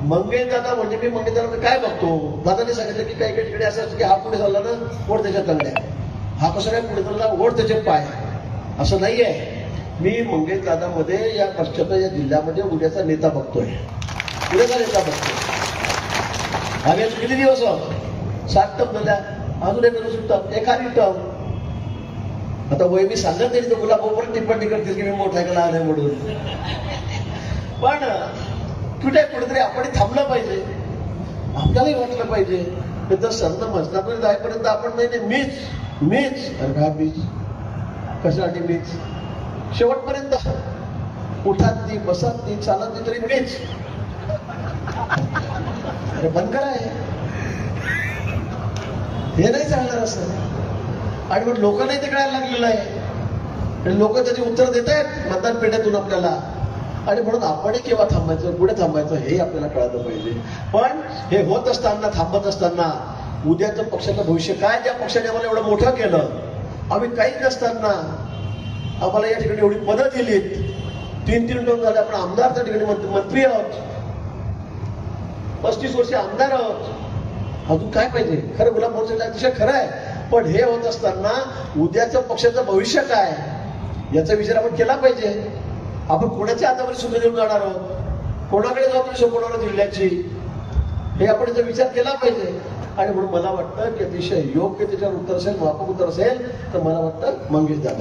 मंगेश दादा म्हणजे मी मंगेश दादा काय बघतो, दादाने सांगितलं की काही काही ठिकाणी असं असतं की हा पुढे चालला ना ओढ त्याच्या तंगड्या, हा कसं काय पुढे चालला ओढ त्याचे पाय, असं नाहीये. मी मंगेश दादामध्ये या पश्चिम या जिल्ह्यामध्ये उद्याचा नेता बघतोय, उद्याचा नेता बघतोय. आम्ही किती दिवस 7 टर्म झाल्या, अजून एक टर्म, एखादी टर्म. आता वय मी सांगत नाही तर गुलाबोबर टिप्पणी करतील की मी मोठा आहे का लहान आहे म्हणून. पण कुठे कुठेतरी आपण थांबलं पाहिजे, आपल्यालाही वाटलं पाहिजे. तर संत मसनापर्यंत जाईपर्यंत आपण नाही मीच मीच अरे काय मीच कशासाठी मीच, शेवटपर्यंत उठात ती बसत ती चालत ती तरी मीच. अरे बंद करा हे नाही चालणार असं. आणि मग लोकांनाही ते कळायला लागलेलं आहे, लोक त्याची उत्तर देत आहेत मतदान पेढ्यातून आपल्याला. आणि म्हणून आपणही केव्हा थांबायचं, पुढे थांबायचं हे आपल्याला कळालं पाहिजे. पण हे होत असताना, थांबत असताना उद्याचं पक्षाचं भविष्य काय, ज्या पक्षाने आम्हाला एवढं मोठं केलं, आम्ही काहीच नसताना आम्हाला या ठिकाणी एवढी पदं दिलीत, 3-3 टर्म झाले, आपण आमदार त्या ठिकाणी मंत्री आहोत, 35 वर्ष आमदार आहोत, अजून काय पाहिजे. खरं गुलाब मोर्चाचा अतिशय खरं आहे. पण हे होत असताना उद्याचं पक्षाचं भविष्य काय याचा विचार आपण केला पाहिजे. आपण कोणाच्या हातावर सुद्धा देऊन जाणार आहोत, कोणाकडे जबाबदारी सोपवणार जिल्ह्याची, हे आपण याचा विचार केला पाहिजे. आणि म्हणून मला वाटतं की अतिशय योग्य त्याच्यावर उत्तर असेल, माफक उत्तर असेल तर मला वाटतं मंगेश दादा.